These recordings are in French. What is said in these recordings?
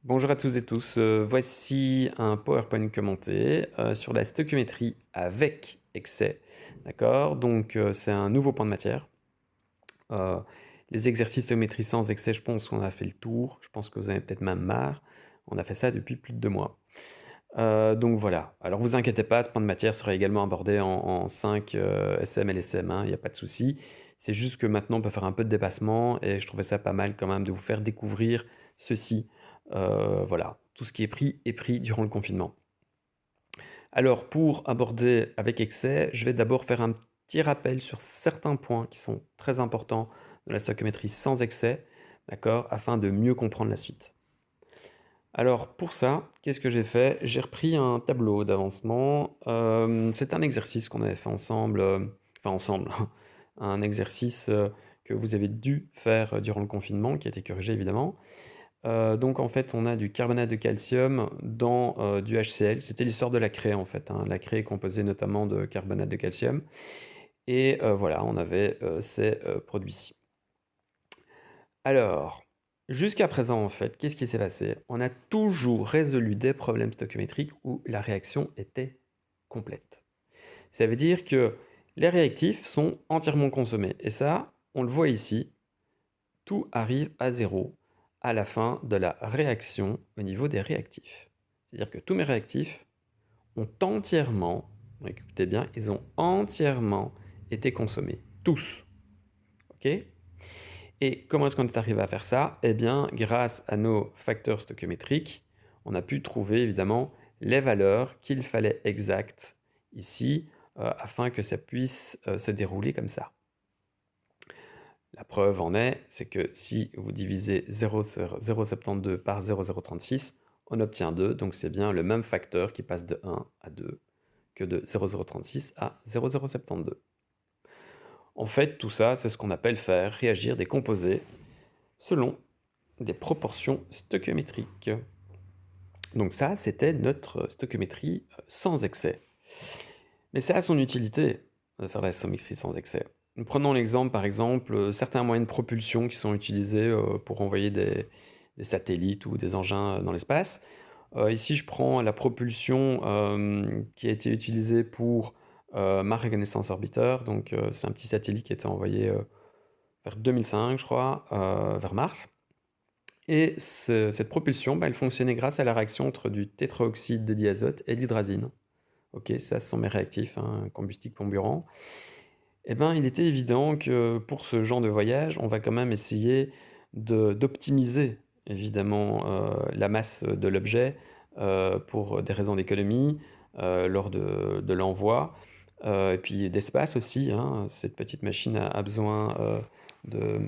Bonjour à tous et tous, voici un PowerPoint commenté sur la stoichiométrie avec excès, d'accord? Donc c'est un nouveau point de matière. Euh, les exercices stoichiométrie sans excès, je pense qu'on a fait le tour, je pense que vous en avez peut-être même marre. On a fait ça depuis plus de 2 mois. Donc voilà, alors vous inquiétez pas, ce point de matière sera également abordé en 5 SM et LSM, il n'y a pas de souci. C'est juste que maintenant on peut faire un peu de dépassement et je trouvais ça pas mal quand même de vous faire découvrir ceci. Voilà, tout ce qui est pris durant le confinement. Alors pour aborder avec excès, je vais d'abord faire un petit rappel sur certains points qui sont très importants de la stoichiométrie sans excès, d'accord, afin de mieux comprendre la suite. Alors pour ça, qu'est-ce que j'ai fait? J'ai repris un tableau d'avancement. C'est un exercice qu'on avait fait ensemble, enfin ensemble, un exercice que vous avez dû faire durant le confinement, qui a été corrigé évidemment. Donc en fait, on a du carbonate de calcium dans du HCl. C'était l'histoire de la craie en fait, hein. La craie est composée notamment de carbonate de calcium. Et voilà, on avait ces produits-ci. Alors, jusqu'à présent, en fait, qu'est-ce qui s'est passé? On a toujours résolu des problèmes stoichiométriques où la réaction était complète. Ça veut dire que les réactifs sont entièrement consommés. Et ça, on le voit ici, tout arrive à zéro à la fin de la réaction au niveau des réactifs. C'est-à-dire que tous mes réactifs ont entièrement, écoutez bien, ils ont entièrement été consommés. Tous. OK? Et comment est-ce qu'on est arrivé à faire ça? Eh bien, grâce à nos facteurs stoichiométriques, on a pu trouver évidemment les valeurs qu'il fallait exactes ici afin que ça puisse se dérouler comme ça. La preuve en est, c'est que si vous divisez 0,72 par 0,036, on obtient 2, donc c'est bien le même facteur qui passe de 1 à 2 que de 0,036 à 0,072. En fait, tout ça, c'est ce qu'on appelle faire réagir des composés selon des proportions stoichiométriques. Donc ça, c'était notre stoichiométrie sans excès. Mais ça a son utilité de faire la stoichiométrie sans excès. Prenons l'exemple, par exemple, certains moyens de propulsion qui sont utilisés pour envoyer des satellites ou des engins dans l'espace. Ici, je prends la propulsion qui a été utilisée pour Mars Reconnaissance Orbiter. Donc, c'est un petit satellite qui a été envoyé vers 2005, je crois, vers Mars. Et cette propulsion, elle fonctionnait grâce à la réaction entre du tétraoxyde de diazote et de l'hydrazine. Ok, ça, ce sont mes réactifs, combustibles comburants. Eh ben, il était évident que pour ce genre de voyage, on va quand même essayer d'optimiser évidemment la masse de l'objet pour des raisons d'économie lors de l'envoi et puis d'espace aussi, hein. Cette petite machine a besoin de,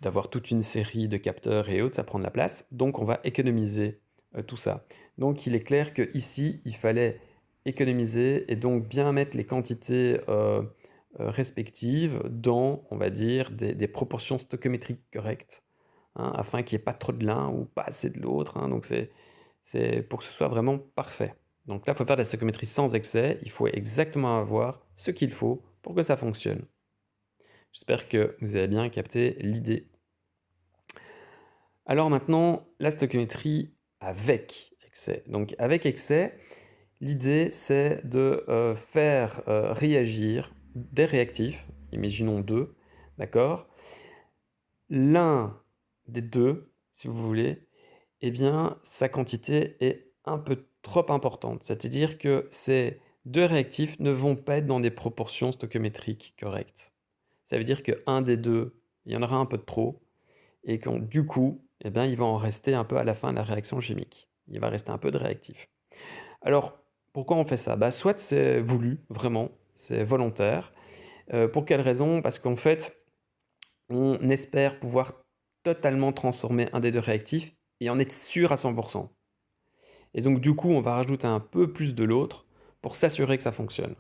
d'avoir toute une série de capteurs et autres, ça prend de la place, donc on va économiser tout ça. Donc il est clair qu'ici, il fallait économiser et donc bien mettre les quantités respectives dans, on va dire, des proportions stoichiométriques correctes, hein, afin qu'il n'y ait pas trop de l'un ou pas assez de l'autre, hein. Donc c'est pour que ce soit vraiment parfait. Donc là, il faut faire de la stoichiométrie sans excès, il faut exactement avoir ce qu'il faut pour que ça fonctionne. J'espère que vous avez bien capté l'idée. Alors maintenant, la stoichiométrie avec excès. Donc avec excès, l'idée c'est de faire réagir des réactifs, imaginons deux, d'accord? L'un des deux, si vous voulez, eh bien sa quantité est un peu trop importante. C'est-à-dire que ces deux réactifs ne vont pas être dans des proportions stoichiométriques correctes. Ça veut dire qu'un des deux, il y en aura un peu de trop, et du coup, eh bien, il va en rester un peu à la fin de la réaction chimique. Il va rester un peu de réactif. Alors, pourquoi on fait ça? Soit c'est voulu, vraiment, c'est volontaire. Pour quelle raison? Parce qu'en fait, on espère pouvoir totalement transformer un des deux réactifs et en être sûr à 100%. Et donc, du coup, on va rajouter un peu plus de l'autre pour s'assurer que ça fonctionne.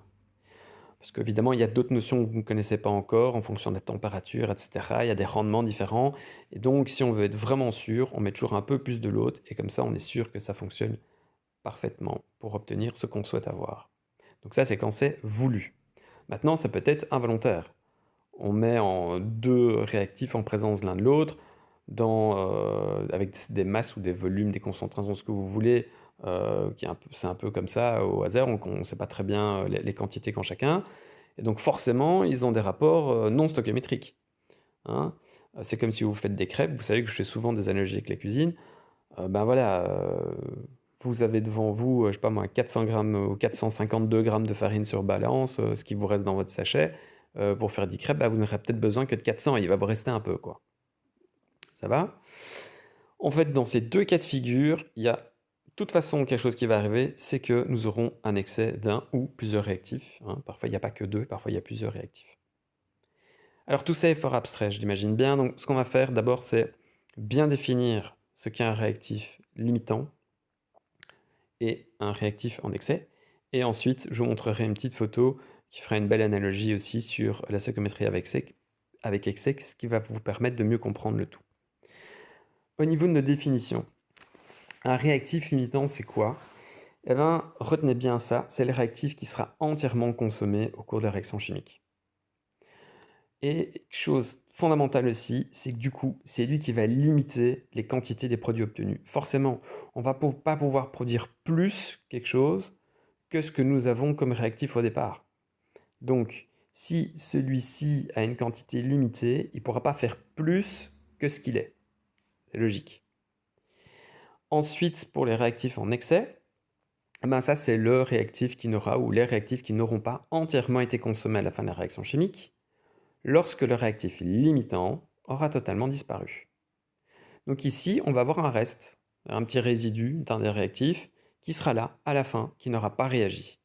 Parce qu'évidemment, il y a d'autres notions que vous ne connaissez pas encore en fonction de la température, etc. Il y a des rendements différents. Et donc, si on veut être vraiment sûr, on met toujours un peu plus de l'autre. Et comme ça, on est sûr que ça fonctionne parfaitement pour obtenir ce qu'on souhaite avoir. Donc ça, c'est quand c'est voulu. Maintenant, ça peut être involontaire. On met en deux réactifs en présence l'un de l'autre. avec des masses ou des volumes, des concentrations, ce que vous voulez, c'est un peu comme ça au hasard, on ne sait pas très bien les quantités qu'ont chacun. Et donc forcément, ils ont des rapports non stoichiométriques. Hein. C'est comme si vous faites des crêpes, vous savez que je fais souvent des analogies avec la cuisine. Ben voilà, vous avez devant vous, je sais pas moi, 400 grammes ou 452 grammes de farine sur balance, ce qui vous reste dans votre sachet. Pour faire 10 crêpes, bah, vous n'aurez peut-être besoin que de 400 et il va vous rester un peu, quoi. Ça va? En fait, dans ces deux cas de figure, il y a de toute façon quelque chose qui va arriver, c'est que nous aurons un excès d'un ou plusieurs réactifs. Hein. Parfois, il n'y a pas que deux, parfois il y a plusieurs réactifs. Alors tout ça est fort abstrait, je l'imagine bien. Donc ce qu'on va faire d'abord, c'est bien définir ce qu'est un réactif limitant et un réactif en excès. Et ensuite, je vous montrerai une petite photo qui fera une belle analogie aussi sur la stoichiométrie avec excès, ce qui va vous permettre de mieux comprendre le tout. Au niveau de nos définitions, un réactif limitant, c'est quoi? Eh bien, retenez bien ça, c'est le réactif qui sera entièrement consommé au cours de la réaction chimique. Et chose fondamentale aussi, c'est que du coup, c'est lui qui va limiter les quantités des produits obtenus. Forcément, on ne va pas pouvoir produire plus quelque chose que ce que nous avons comme réactif au départ. Donc, si celui-ci a une quantité limitée, il ne pourra pas faire plus que ce qu'il est. C'est logique. Ensuite, pour les réactifs en excès, ben ça c'est le réactif qui n'aura ou les réactifs qui n'auront pas entièrement été consommés à la fin de la réaction chimique, lorsque le réactif limitant aura totalement disparu. Donc ici, on va avoir un reste, un petit résidu d'un des réactifs qui sera là à la fin, qui n'aura pas réagi.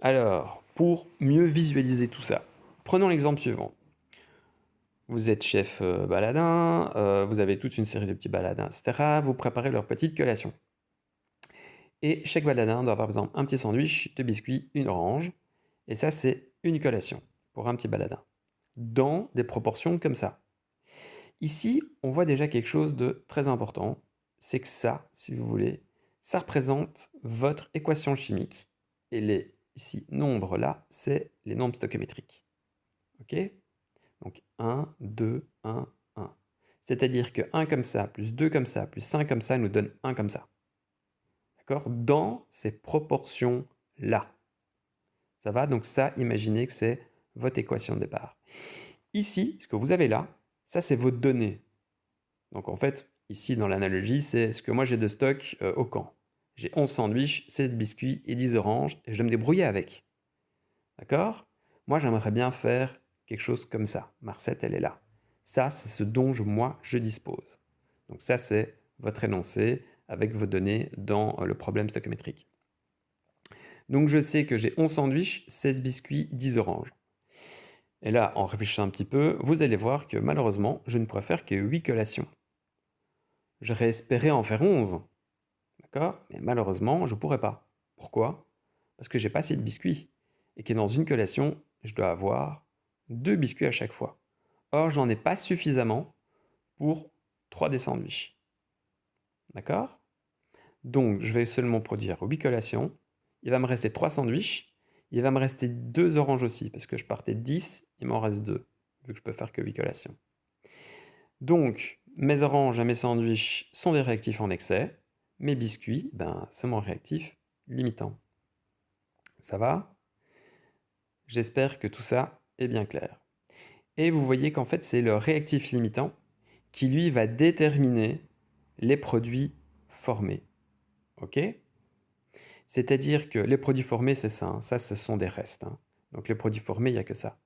Alors, pour mieux visualiser tout ça, prenons l'exemple suivant. Vous êtes chef baladin, vous avez toute une série de petits baladins, etc. Vous préparez leur petite collation. Et chaque baladin doit avoir par exemple un petit sandwich, deux biscuits, une orange. Et ça, c'est une collation pour un petit baladin. Dans des proportions comme ça. Ici, on voit déjà quelque chose de très important. C'est que ça, si vous voulez, ça représente votre équation chimique. Et les ici, nombres là, c'est les nombres stoichiométriques. OK? Donc 1, 2, 1, 1. C'est-à-dire que 1 comme ça, plus 2 comme ça, plus 5 comme ça, nous donne 1 comme ça. D'accord? Dans ces proportions-là. Ça va? Donc ça, imaginez que c'est votre équation de départ. Ici, ce que vous avez là, ça c'est vos données. Donc en fait, ici dans l'analogie, c'est ce que moi j'ai de stock au camp. J'ai 11 sandwichs, 16 biscuits et 10 oranges, et je dois me débrouiller avec. D'accord? Moi, j'aimerais bien faire quelque chose comme ça. Ma recette, elle est là. Ça, c'est ce dont moi, je dispose. Donc ça, c'est votre énoncé avec vos données dans le problème stoichiométrique. Donc je sais que j'ai 11 sandwichs, 16 biscuits, 10 oranges. Et là, en réfléchissant un petit peu, vous allez voir que malheureusement, je ne pourrais faire que 8 collations. J'aurais espéré en faire 11. D'accord? Mais malheureusement, je ne pourrais pas. Pourquoi? Parce que j'ai pas assez de biscuits. Et que dans une collation, je dois avoir 2 biscuits à chaque fois. Or, j'en ai pas suffisamment pour 3 des sandwichs. D'accord? Donc, je vais seulement produire 8 collations. Il va me rester 3 sandwichs. Il va me rester 2 oranges aussi, parce que je partais de 10, il m'en reste 2, vu que je peux faire que 8 collations. Donc, mes oranges et mes sandwichs sont des réactifs en excès. Mes biscuits, ben, c'est mon réactif limitant. Ça va? J'espère que tout ça est bien clair. Et vous voyez qu'en fait, c'est le réactif limitant qui, lui, va déterminer les produits formés. OK? C'est-à-dire que les produits formés, c'est ça. Hein. Ça, ce sont des restes. Hein. Donc les produits formés, il n'y a que ça.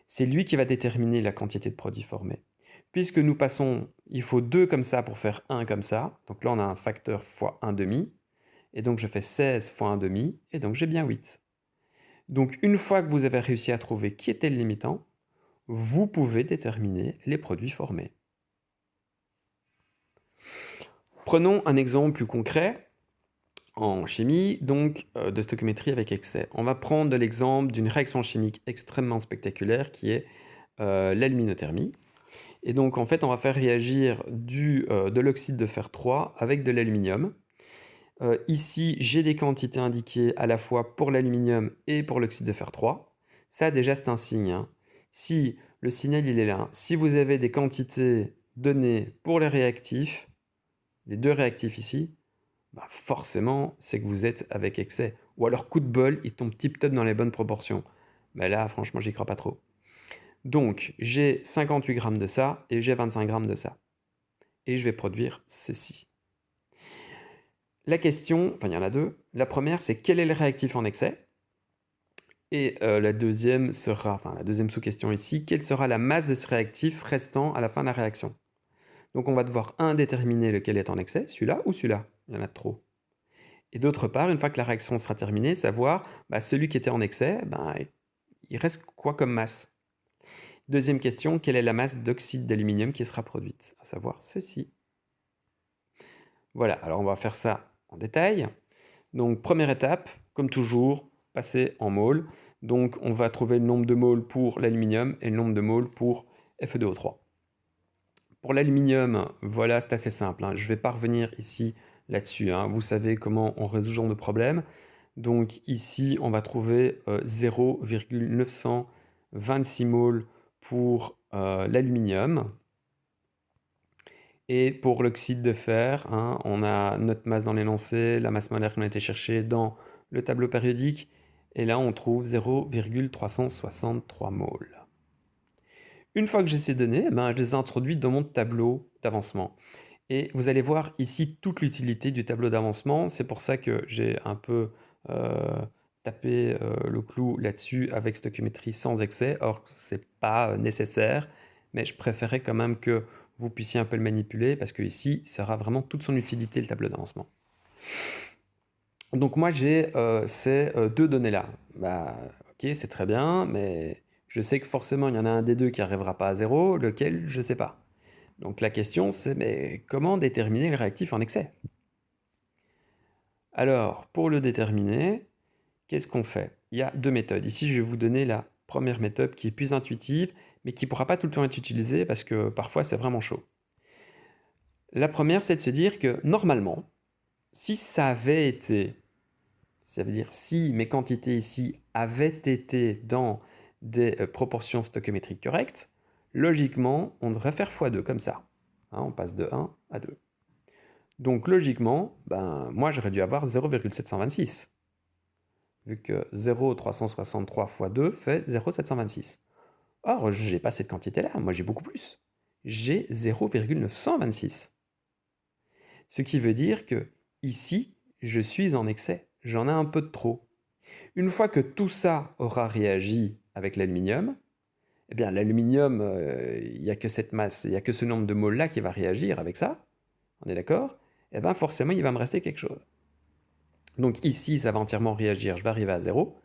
C'est lui qui va déterminer la quantité de produits formés. Puisque nous passons, il faut 2 comme ça pour faire 1 comme ça. Donc là, on a un facteur fois 1,5. Et donc, je fais 16 fois 1,5. Et donc, j'ai bien 8. Donc, une fois que vous avez réussi à trouver qui était le limitant, vous pouvez déterminer les produits formés. Prenons un exemple plus concret en chimie, donc de stoichiométrie avec excès. On va prendre l'exemple d'une réaction chimique extrêmement spectaculaire qui est l'aluminothermie. Et donc en fait, on va faire réagir de l'oxyde de fer 3 avec de l'aluminium. Ici, j'ai des quantités indiquées à la fois pour l'aluminium et pour l'oxyde de fer 3. Ça déjà, c'est un signe. Hein. Si le signal il est là. Si vous avez des quantités données pour les réactifs, les deux réactifs ici, bah forcément, c'est que vous êtes avec excès. Ou alors, coup de bol, il tombe tip-top dans les bonnes proportions. Mais là, franchement, j'y crois pas trop. Donc, j'ai 58 grammes de ça et j'ai 25 grammes de ça. Et je vais produire ceci. La question, enfin il y en a deux. La première, c'est quel est le réactif en excès? Et la deuxième sera, enfin la deuxième sous-question ici, quelle sera la masse de ce réactif restant à la fin de la réaction? Donc on va devoir, déterminer lequel est en excès, celui-là ou celui-là. Il y en a trop. Et d'autre part, une fois que la réaction sera terminée, savoir celui qui était en excès, il reste quoi comme masse? Deuxième question, quelle est la masse d'oxyde d'aluminium qui sera produite? À savoir ceci. Voilà, alors on va faire ça en détail. Donc première étape, comme toujours, passer en mol. Donc on va trouver le nombre de moles pour l'aluminium et le nombre de moles pour Fe2O3. Pour l'aluminium, voilà, c'est assez simple, hein. Je ne vais pas revenir ici là-dessus, hein. Vous savez comment on résout ce genre de problème. Donc ici, on va trouver 0,926 moles pour l'aluminium. Et pour l'oxyde de fer, hein, on a notre masse dans l'énoncé, la masse molaire qu'on a été chercher dans le tableau périodique. Et là, on trouve 0,363 moles. Une fois que j'ai ces données, je les introduis dans mon tableau d'avancement. Et vous allez voir ici toute l'utilité du tableau d'avancement. C'est pour ça que j'ai un peu tapé le clou là-dessus avec stoichiométrie sans excès. Or, ce n'est pas nécessaire, mais je préférais quand même que vous puissiez un peu le manipuler parce que ici, ça aura vraiment toute son utilité, le tableau d'avancement. Donc moi, j'ai ces deux données-là. Ok, c'est très bien, mais je sais que forcément, il y en a un des deux qui n'arrivera pas à zéro, lequel, je ne sais pas. Donc la question, c'est mais comment déterminer le réactif en excès? Alors, pour le déterminer, qu'est-ce qu'on fait? Il y a deux méthodes. Ici, je vais vous donner la première méthode qui est plus intuitive, mais qui ne pourra pas tout le temps être utilisée parce que parfois, c'est vraiment chaud. La première, c'est de se dire que normalement, si ça avait été, ça veut dire si mes quantités ici avaient été dans des proportions stoichiométriques correctes, logiquement, on devrait faire x2 comme ça. Hein, on passe de 1 à 2. Donc logiquement, moi j'aurais dû avoir 0,726. Vu que 0,363 fois 2 fait 0,726. Or, j'ai pas cette quantité-là, moi j'ai beaucoup plus. J'ai 0,926. Ce qui veut dire que ici, je suis en excès. J'en ai un peu de trop. Une fois que tout ça aura réagi avec l'aluminium, eh bien l'aluminium, il n'y a que cette masse, il n'y a que ce nombre de moles-là qui va réagir avec ça. On est d'accord? Eh bien forcément, il va me rester quelque chose. Donc ici, ça va entièrement réagir, je vais arriver à 0.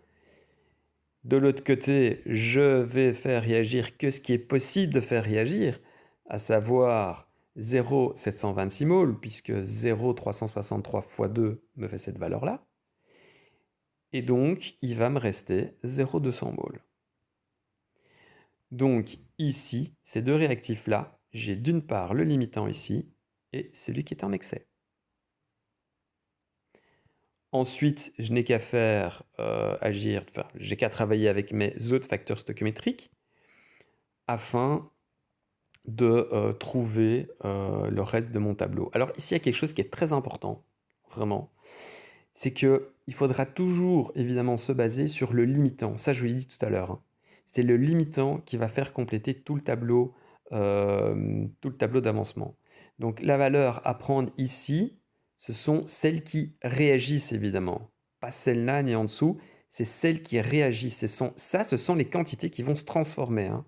De l'autre côté, je vais faire réagir que ce qui est possible de faire réagir, à savoir 0,726 moles, puisque 0,363 fois 2 me fait cette valeur-là. Et donc, il va me rester 0,200 moles. Donc ici, ces deux réactifs-là, j'ai d'une part le limitant ici, et celui qui est en excès. Ensuite, je n'ai qu'à faire j'ai qu'à travailler avec mes autres facteurs stoichiométriques afin de trouver le reste de mon tableau. Alors ici, il y a quelque chose qui est très important, vraiment, c'est qu'il faudra toujours évidemment se baser sur le limitant. Ça, je vous l'ai dit tout à l'heure, hein. C'est le limitant qui va faire compléter tout le tableau d'avancement. Donc la valeur à prendre ici, ce sont celles qui réagissent évidemment. Pas celles-là ni en dessous, c'est celles qui réagissent. Ce sont les quantités qui vont se transformer, hein.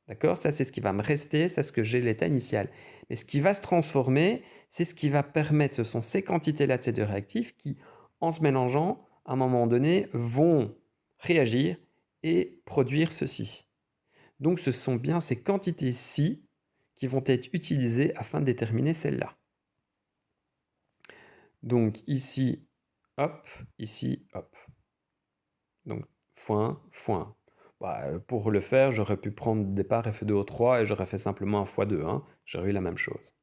D'accord? Ça, c'est ce qui va me rester, c'est ce que j'ai l'état initial. Mais ce qui va se transformer, c'est ce qui va permettre, ce sont ces quantités-là de ces deux réactifs qui, en se mélangeant, à un moment donné, vont réagir et produire ceci. Donc ce sont bien ces quantités-ci qui vont être utilisées afin de déterminer celle-là. Donc ici, hop, ici, hop. Donc x1, x1. Pour le faire, j'aurais pu prendre départ Fe2O3 et j'aurais fait simplement un x2, hein. J'aurais eu la même chose.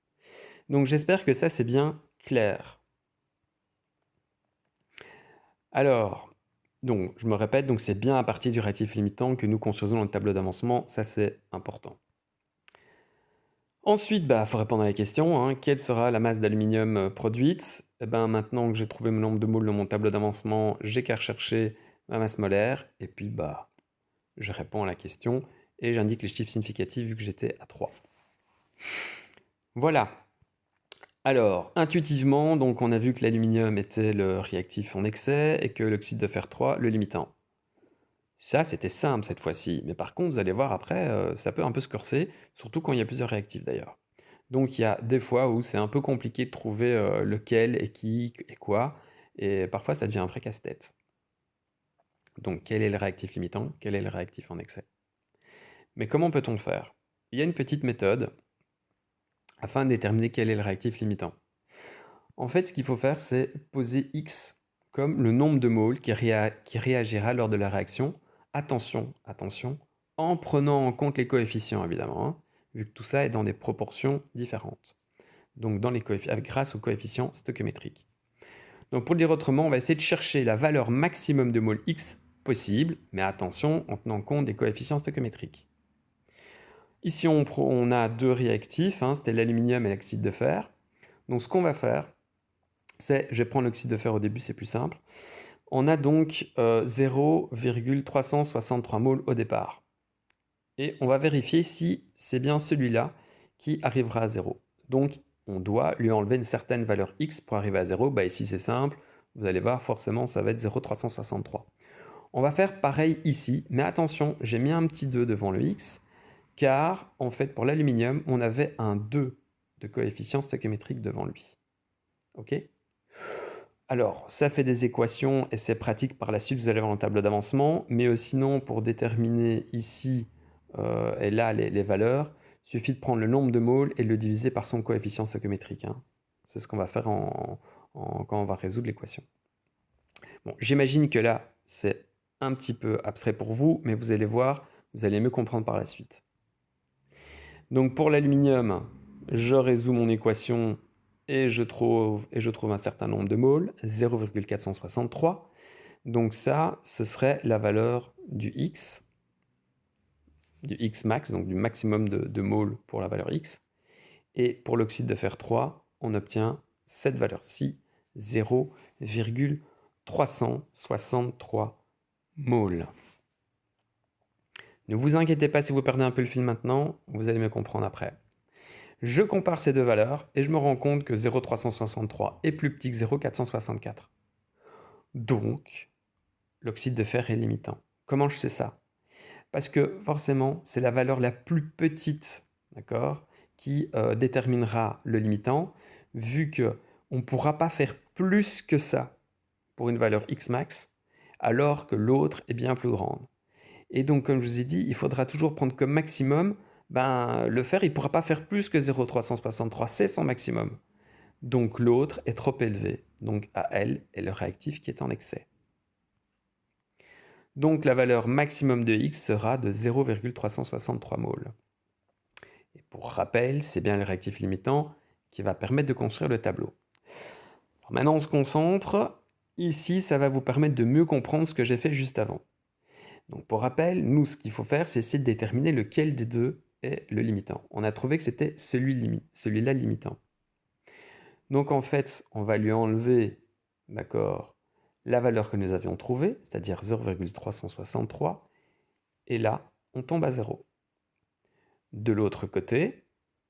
Donc j'espère que ça c'est bien clair. Alors, Donc, je me répète, donc c'est bien à partir du réactif limitant que nous construisons le tableau d'avancement, ça c'est important. Ensuite, il faut répondre à la question, hein, quelle sera la masse d'aluminium produite? Eh ben, maintenant que j'ai trouvé mon nombre de moles dans mon tableau d'avancement, j'ai qu'à rechercher ma masse molaire, et puis je réponds à la question, et j'indique les chiffres significatifs vu que j'étais à 3. Voilà. Alors, intuitivement, donc on a vu que l'aluminium était le réactif en excès et que l'oxyde de fer 3 le limitant. Ça, c'était simple cette fois-ci, mais par contre, vous allez voir après, ça peut un peu se corser, surtout quand il y a plusieurs réactifs d'ailleurs. Donc il y a des fois où c'est un peu compliqué de trouver lequel et qui et quoi, et parfois ça devient un vrai casse-tête. Donc quel est le réactif limitant, quel est le réactif en excès? Mais comment peut-on le faire? Il y a une petite méthode afin de déterminer quel est le réactif limitant. En fait, ce qu'il faut faire, c'est poser X comme le nombre de moles qui réagira lors de la réaction. Attention, attention, en prenant en compte les coefficients évidemment, hein, vu que tout ça est dans des proportions différentes. Donc grâce aux coefficients stoichiométriques. Donc pour le dire autrement, on va essayer de chercher la valeur maximum de mol X possible, mais attention, en tenant compte des coefficients stoichiométriques. Ici, on a deux réactifs, hein, c'était l'aluminium et l'oxyde de fer. Donc ce qu'on va faire, je vais prendre l'oxyde de fer au début, c'est plus simple. On a donc 0,363 moles au départ. Et on va vérifier si c'est bien celui-là qui arrivera à 0. Donc on doit lui enlever une certaine valeur x pour arriver à 0. Ici c'est simple, vous allez voir forcément ça va être 0,363. On va faire pareil ici, mais attention, j'ai mis un petit 2 devant le x, car en fait pour l'aluminium, on avait un 2 de coefficient stoichiométrique devant lui. Ok? Alors, ça fait des équations et c'est pratique par la suite, vous allez voir le tableau d'avancement, mais sinon, pour déterminer ici et là les valeurs, il suffit de prendre le nombre de moles et de le diviser par son coefficient stoichiométrique, hein. C'est ce qu'on va faire quand on va résoudre l'équation. Bon, j'imagine que là, c'est un petit peu abstrait pour vous, mais vous allez voir, vous allez mieux comprendre par la suite. Donc pour l'aluminium, je résous mon équation et je trouve un certain nombre de moles, 0,463. Donc ça, ce serait la valeur du x max, donc du maximum de moles pour la valeur x. Et pour l'oxyde de fer 3, on obtient cette valeur-ci, 0,363 moles. Ne vous inquiétez pas si vous perdez un peu le fil maintenant, vous allez me comprendre après. Je compare ces deux valeurs et je me rends compte que 0,363 est plus petit que 0,464. Donc, l'oxyde de fer est limitant. Comment je sais ça? Parce que forcément, c'est la valeur la plus petite, d'accord, qui déterminera le limitant, vu qu'on ne pourra pas faire plus que ça pour une valeur x max, alors que l'autre est bien plus grande. Et donc, comme je vous ai dit, il faudra toujours prendre comme maximum, le fer, il ne pourra pas faire plus que 0,363, c'est son maximum. Donc l'autre est trop élevé, donc AL est le réactif qui est en excès. Donc la valeur maximum de X sera de 0,363 moles. Et pour rappel, c'est bien le réactif limitant qui va permettre de construire le tableau. Alors maintenant, on se concentre. Ici, ça va vous permettre de mieux comprendre ce que j'ai fait juste avant. Donc pour rappel, nous, ce qu'il faut faire, c'est essayer de déterminer lequel des deux est le limitant. On a trouvé que c'était celui-là limitant. Donc en fait, on va lui enlever, d'accord, la valeur que nous avions trouvée, c'est-à-dire 0,363, et là, on tombe à 0. De l'autre côté,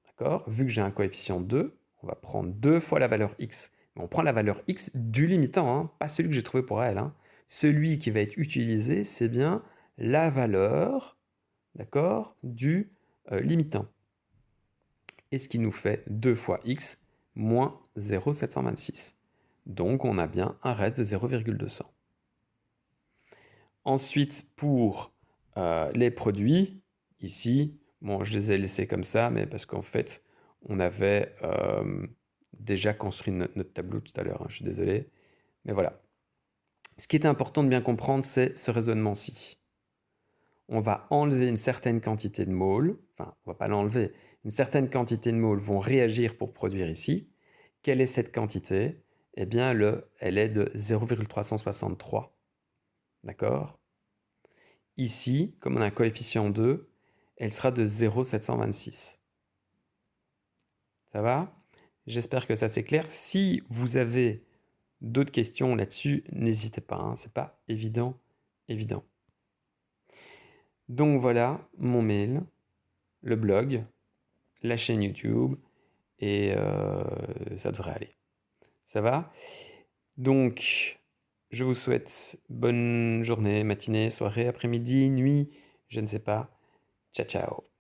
d'accord, vu que j'ai un coefficient 2, on va prendre 2 fois la valeur x. On prend la valeur x du limitant, hein, pas celui que j'ai trouvé pour elle, hein. Celui qui va être utilisé, c'est bien la valeur, d'accord, du limitant. Et ce qui nous fait 2 fois x moins 0,726. Donc on a bien un reste de 0,200. Ensuite, pour les produits, ici, bon, je les ai laissés comme ça, mais parce qu'en fait, on avait déjà construit notre tableau tout à l'heure, hein, je suis désolé. Mais voilà. Ce qui est important de bien comprendre, c'est ce raisonnement-ci. On va enlever une certaine quantité de moles, enfin, on ne va pas l'enlever, une certaine quantité de moles vont réagir pour produire ici. Quelle est cette quantité? Eh bien, elle est de 0,363. d'accord? Ici, comme on a un coefficient 2, elle sera de 0,726. Ça va? J'espère que ça c'est clair. Si vous avez d'autres questions là-dessus, n'hésitez pas, hein, c'est pas évident. Donc voilà mon mail, le blog, la chaîne YouTube, et ça devrait aller. Ça va? Donc, je vous souhaite bonne journée, matinée, soirée, après-midi, nuit, je ne sais pas. Ciao, ciao.